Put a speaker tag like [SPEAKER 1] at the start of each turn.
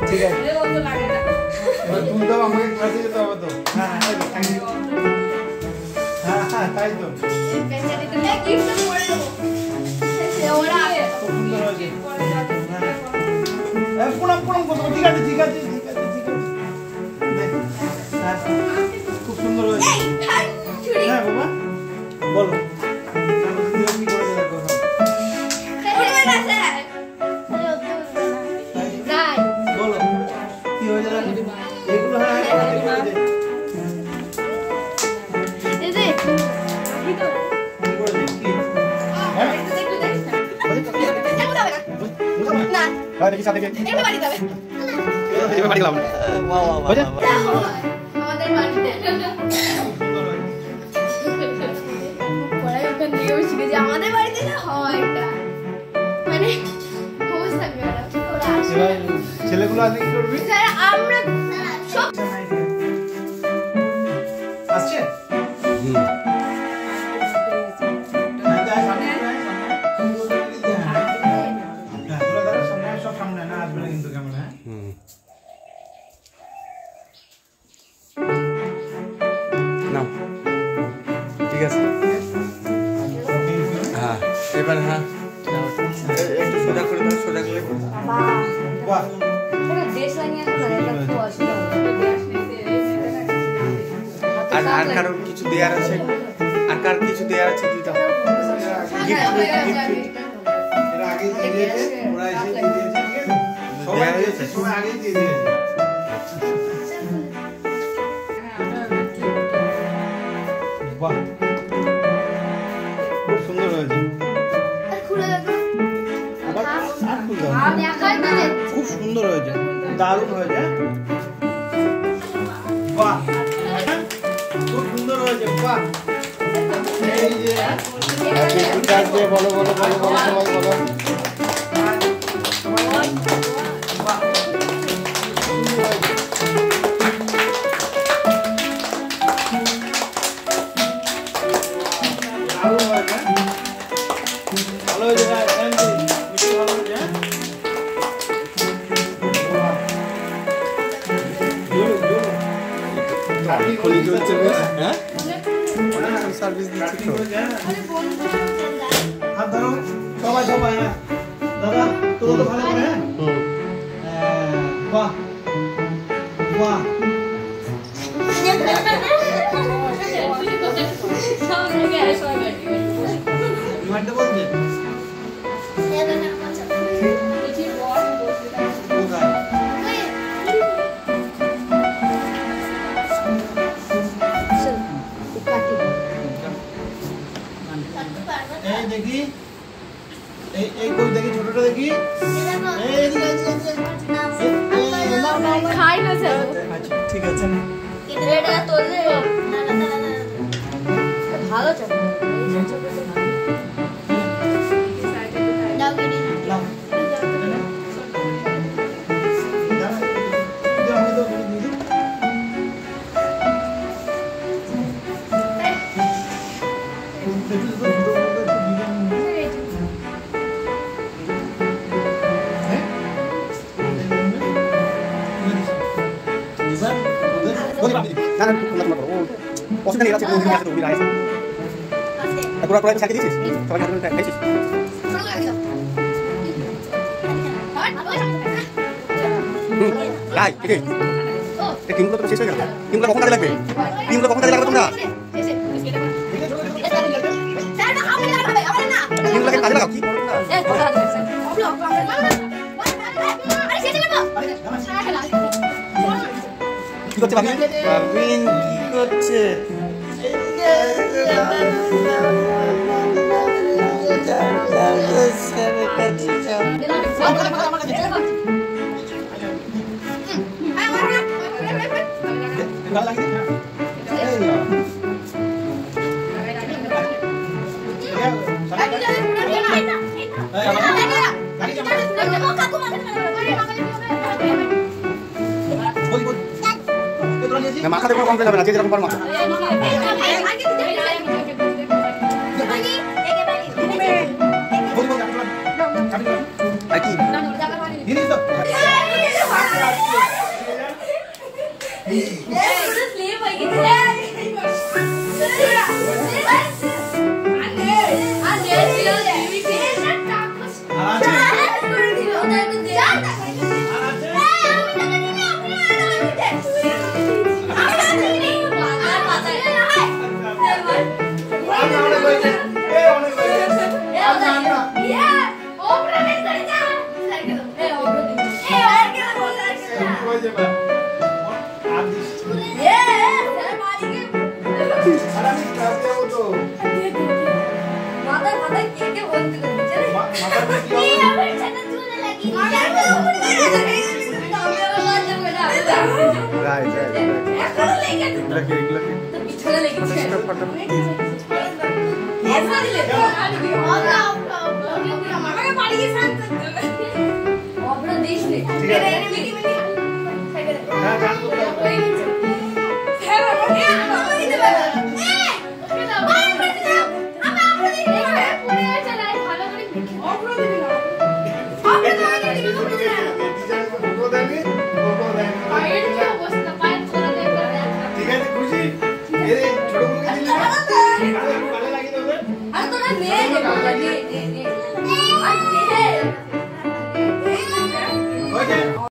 [SPEAKER 1] ঠিক আছে তুমি তো আমাকে ক্লাসে যেতে হবে তো হ্যাঁ তাই তো ঠিক আছে ঠিক আছে খুব সুন্দর হয়েছে হ্যাঁ বাবা বলো দেখি সাথে গিয়ে এর বাড়ি যাবে এর বাড়ি গেলাম ওয়াও ওয়াও আমাদের বাড়িতে পড়াই ওখান থেকে শিখে যে আমাদের বাড়িতে না হয় এটা মানে হোস থাকবে না ওরা আসে ছেলেগুলো আজকে কি করবি স্যার আমরা সব আসছে ঠিক আছে হ্যাঁ এবার হ্যাঁ একটু সোজা করে দাও সোজা করে বাহ পুরো দেশ লাইনে আছে না এটা তো আসলে আর কারো কিছু দেয়ার আছে আর কার কিছু দেয়ার আছে দিতে হবে গিফট এর আগে দিয়ে দিয়েছে ওরা এসে দিয়ে দিয়েছে সবাই দিয়েছে সবাই আগে দিয়ে দিয়েছে বাহ খুব সুন্দর হয়েছে খুলে দেখো আবার আর খুলে দাও আমি একাই মানে খুব সুন্দর হয়েছে দারুণ হয়েছে বাহ খুব সুন্দর হয়েছে বাহ এই যে হ্যাপি বার্থডে বলো বলো বলো বলো সবাই বলো সার্ভিস দিচ্ছি তো হাত ধরো সবাই সবাই দাদা তোর তো ভালো করে বাহ বাহ মারতে বলছে দেখি এই কই দেখি ছোটটা দেখি এই খাই না স্যার আচ্ছা ঠিক আছে এটা তোলে না না না না ভালো চল এই ছোটটা দাও গিনি নাও না অসুবিধা নেই আছে তুমি আছে তুমি রাইস পুরো পুরো সাথে দিছিস সবাই হাতে খাইছিস গাই ঠিক আছে এই টিমগুলো তো শেষ হয়ে গেল টিমগুলো কখন কাজে লাগবে টিমগুলো কখন কাজে লাগবে তোমরা টিমগুলোকে কাজে লাগাও কি কি করছে ভাবিন ভাবিন কি করছে
[SPEAKER 2] মাখাতে কোনো কমপ্লেন হবে না, যে যেরকম পারে মাখা। আর কি জিনিস তো